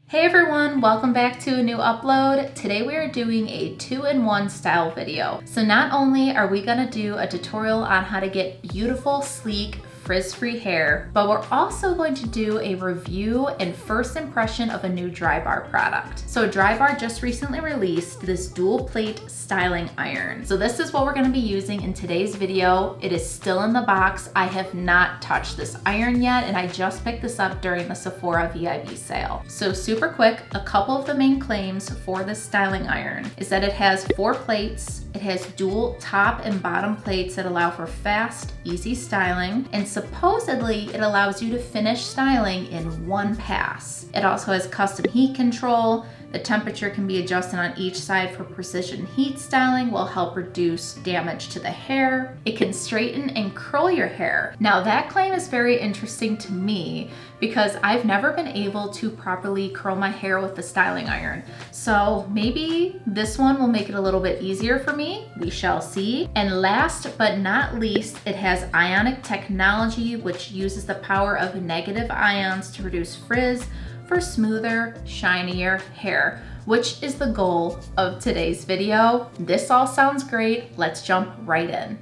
Hey everyone, welcome back to a new upload. Today we are doing a 2-in-1 style video. So not only are we gonna do a tutorial on how to get beautiful, sleek, frizz-free hair, but we're also going to do a review and first impression of a new Drybar product. So Drybar just recently released this dual plate styling iron. So this is what we're gonna be using in today's video. It is still in the box. I have not touched this iron yet, and I just picked this up during the Sephora VIB sale. So super quick, a couple of the main claims for this styling iron is that it has 4 plates, it has dual top and bottom plates that allow for fast, easy styling, and supposedly it allows you to finish styling in one pass. It also has custom heat control. The temperature can be adjusted on each side for precision heat styling, will help reduce damage to the hair. It can straighten and curl your hair. Now that claim is very interesting to me because I've never been able to properly curl my hair with the styling iron. So maybe this one will make it a little bit easier for me. We shall see. And last but not least, it has ionic technology, which uses the power of negative ions to reduce frizz for smoother, shinier hair, which is the goal of today's video. This all sounds great. Let's jump right in.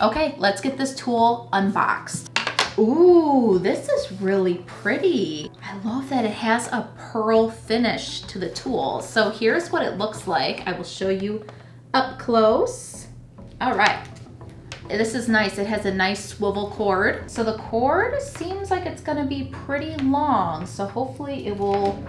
Okay, let's get this tool unboxed. Ooh, this is really pretty. I love that it has a pearl finish to the tool. So here's what it looks like. I will show you up close. All right. This is nice. It has a nice swivel cord. So the cord seems like it's gonna be pretty long. So hopefully it will,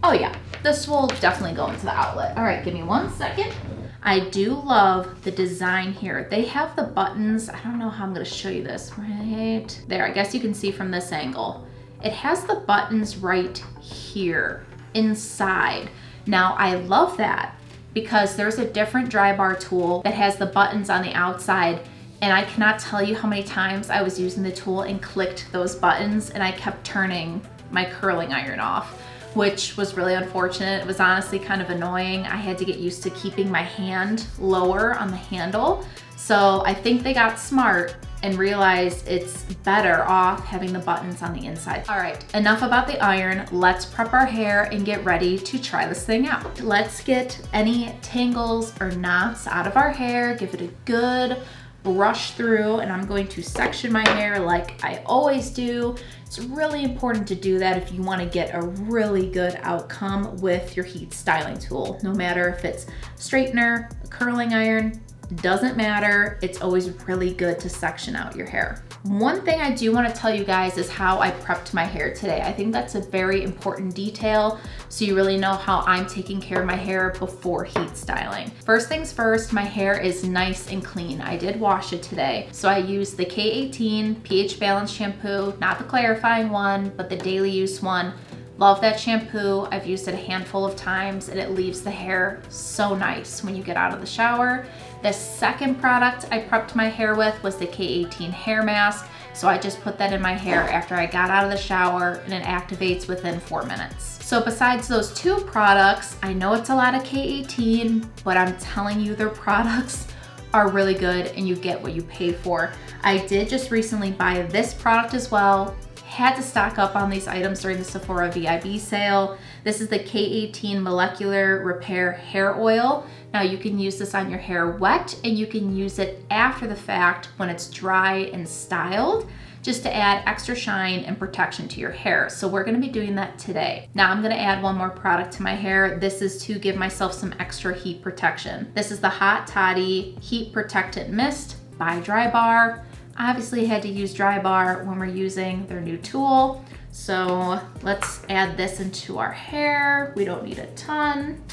oh yeah, this will definitely go into the outlet. All right, give me 1 second. I do love the design here. They have the buttons. I don't know how I'm gonna show you this right there. I guess you can see from this angle. It has the buttons right here inside. Now I love that because there's a different Drybar tool that has the buttons on the outside. And I cannot tell you how many times I was using the tool and clicked those buttons and I kept turning my curling iron off, which was really unfortunate. It was honestly kind of annoying. I had to get used to keeping my hand lower on the handle. So I think they got smart and realized it's better off having the buttons on the inside. All right, enough about the iron. Let's prep our hair and get ready to try this thing out. Let's get any tangles or knots out of our hair, give it a good brush through, and I'm going to section my hair like I always do. It's really important to do that if you want to get a really good outcome with your heat styling tool. No matter if it's straightener, curling iron, doesn't matter. It's always really good to section out your hair. One thing I do want to tell you guys is how I prepped my hair today. I think that's a very important detail so you really know how I'm taking care of my hair before heat styling. First things first, my hair is nice and clean. I did wash it today. So I used the K18 pH Balance shampoo, not the clarifying one, but the daily use one. Love that shampoo. I've used it a handful of times and it leaves the hair so nice when you get out of the shower. The second product I prepped my hair with was the K18 hair mask. So I just put that in my hair after I got out of the shower and it activates within 4 minutes. So besides those 2 products, I know it's a lot of K18, but I'm telling you their products are really good and you get what you pay for. I did just recently buy this product as well. Had to stock up on these items during the Sephora VIB sale. This is the K18 Molecular Repair Hair Oil. Now you can use this on your hair wet and you can use it after the fact when it's dry and styled, just to add extra shine and protection to your hair. So we're gonna be doing that today. Now I'm gonna add one more product to my hair. This is to give myself some extra heat protection. This is the Hot Toddy Heat Protectant Mist by Drybar. Obviously had to use Drybar when we're using their new tool. So let's add this into our hair. We don't need a ton.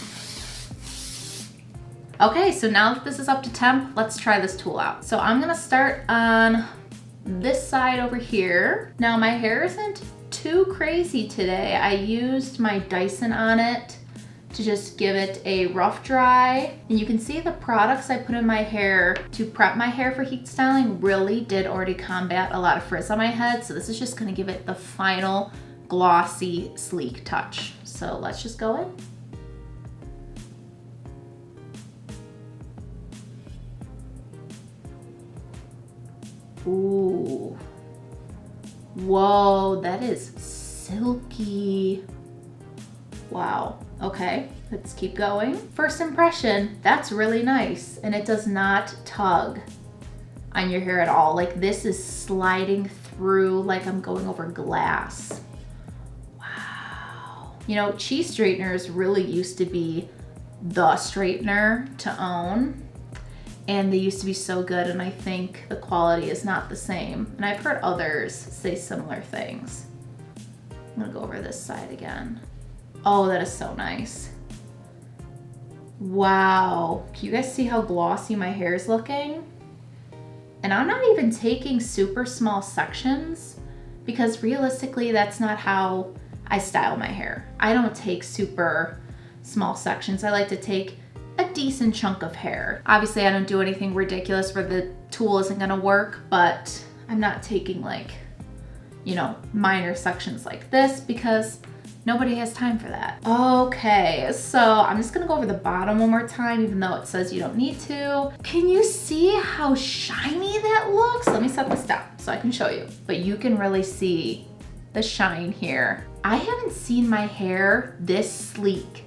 Okay, so now that this is up to temp, let's try this tool out. So I'm gonna start on this side over here. Now my hair isn't too crazy today. I used my Dyson on it to just give it a rough dry. And you can see the products I put in my hair to prep my hair for heat styling really did already combat a lot of frizz on my head. So this is just gonna give it the final glossy, sleek touch. So let's just go in. Ooh, Whoa, that is silky. Wow, okay, let's keep going. First impression, that's really nice, and it does not tug on your hair at all. Like, this is sliding through like I'm going over glass. Wow. You know, cheese straighteners really used to be the straightener to own, and they used to be so good, and I think the quality is not the same. And I've heard others say similar things. I'm gonna go over this side again. Oh, that is so nice. Wow, can you guys see how glossy my hair is looking? And I'm not even taking super small sections, because realistically, that's not how I style my hair. I don't take super small sections. I like to take a decent chunk of hair. Obviously, I don't do anything ridiculous where the tool isn't gonna work, but I'm not taking like, you know, minor sections like this, because nobody has time for that. Okay, so I'm just gonna go over the bottom one more time, even though it says you don't need to. Can you see how shiny that looks? Let me set this down so I can show you. But you can really see the shine here. I haven't seen my hair this sleek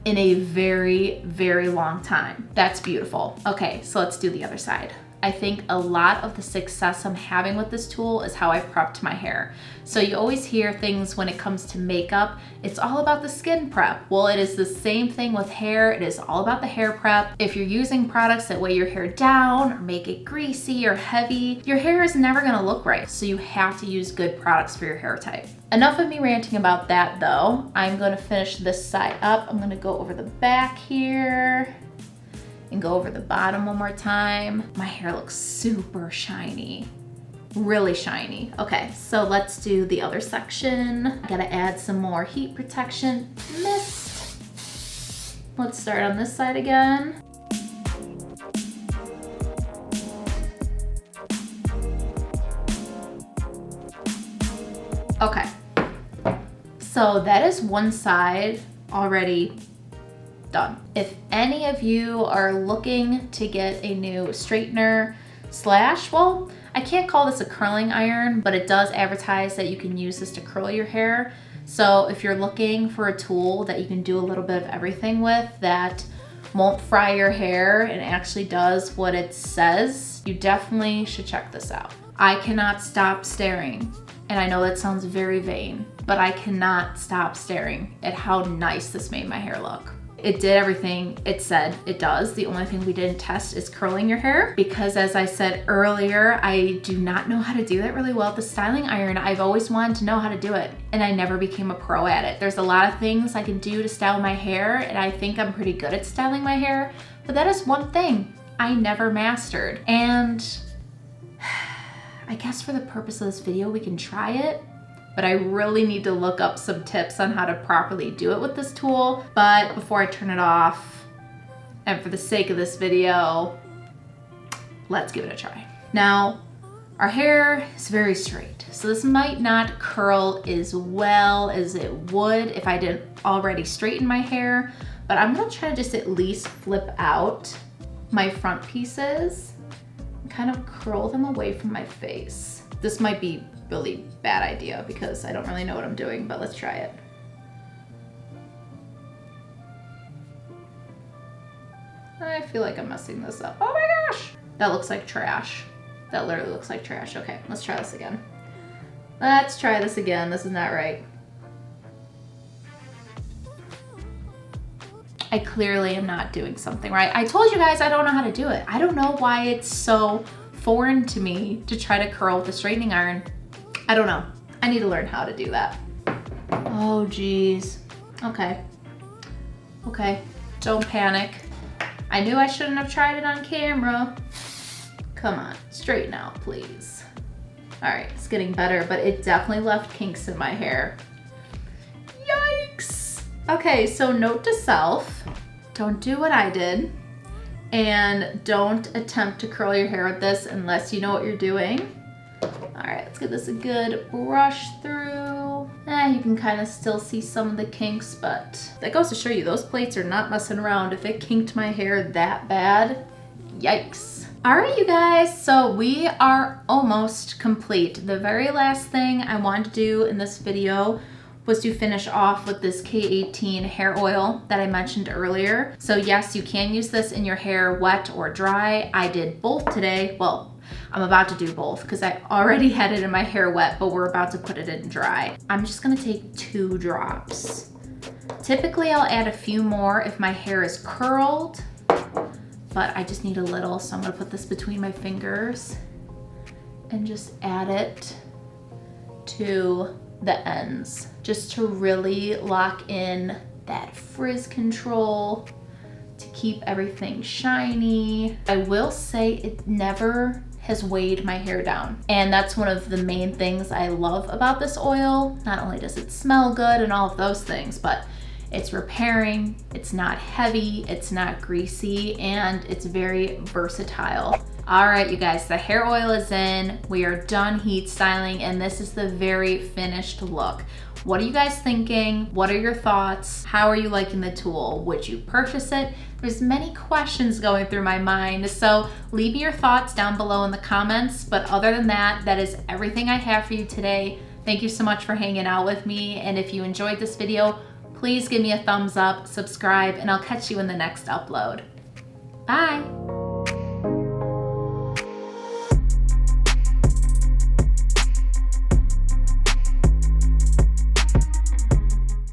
in a very, very long time. That's beautiful. Okay, so let's do the other side. I think a lot of the success I'm having with this tool is how I prepped my hair. So you always hear things when it comes to makeup, it's all about the skin prep. Well, it is the same thing with hair. It is all about the hair prep. If you're using products that weigh your hair down or make it greasy or heavy, your hair is never gonna look right. So you have to use good products for your hair type. Enough of me ranting about that though. I'm gonna finish this side up. I'm gonna go over the back here and go over the bottom one more time. My hair looks super shiny, really shiny. Okay, so let's do the other section. I gotta add some more heat protection mist. Let's start on this side again. Okay, so that is one side already done. If any of you are looking to get a new straightener slash, well, I can't call this a curling iron, but it does advertise that you can use this to curl your hair. So if you're looking for a tool that you can do a little bit of everything with that won't fry your hair and actually does what it says, you definitely should check this out. I cannot stop staring, and I know that sounds very vain, but I cannot stop staring at how nice this made my hair look. It did everything it said it does. The only thing we didn't test is curling your hair, because as I said earlier, I do not know how to do that really well with the styling iron. I've always wanted to know how to do it, and I never became a pro at it. There's a lot of things I can do to style my hair, and I think I'm pretty good at styling my hair, but that is one thing I never mastered. And I guess for the purpose of this video, we can try it, but I really need to look up some tips on how to properly do it with this tool. But before I turn it off, and for the sake of this video, let's give it a try. Now, our hair is very straight, so this might not curl as well as it would if I didn't already straighten my hair, but I'm gonna try to just at least flip out my front pieces and kind of curl them away from my face. This might be really bad idea because I don't really know what I'm doing, but let's try it. I feel like I'm messing this up. Oh my gosh! That looks like trash. That literally looks like trash. Okay, let's try this again. Let's try this again. This is not right. I clearly am not doing something right. I told you guys I don't know how to do it. I don't know why it's so foreign to me to try to curl with a straightening iron. I don't know. I need to learn how to do that. Oh geez. Okay. Okay, don't panic. I knew I shouldn't have tried it on camera. Come on, straighten out, please. All right, it's getting better, but it definitely left kinks in my hair. Yikes. Okay, so note to self, don't do what I did, and don't attempt to curl your hair with this unless you know what you're doing. All right, let's give this a good brush through. You can kind of still see some of the kinks, but that goes to show you those plates are not messing around. If it kinked my hair that bad, yikes. All right, you guys, so we are almost complete. The very last thing I wanted to do in this video was to finish off with this K18 hair oil that I mentioned earlier. So yes, you can use this in your hair wet or dry. I did both today. Well, I'm about to do both because I already had it in my hair wet, but we're about to put it in dry. I'm just gonna take 2 drops. Typically I'll add a few more if my hair is curled, but I just need a little, so I'm gonna put this between my fingers and just add it to the ends, just to really lock in that frizz control, to keep everything shiny. I will say it never has weighed my hair down. And that's one of the main things I love about this oil. Not only does it smell good and all of those things, but it's repairing, it's not heavy, it's not greasy, and it's very versatile. All right, you guys, the hair oil is in. We are done heat styling, and this is the very finished look. What are you guys thinking? What are your thoughts? How are you liking the tool? Would you purchase it? There's many questions going through my mind, so leave me your thoughts down below in the comments. But other than that, that is everything I have for you today. Thank you so much for hanging out with me, and if you enjoyed this video, please give me a thumbs up, subscribe, and I'll catch you in the next upload. Bye.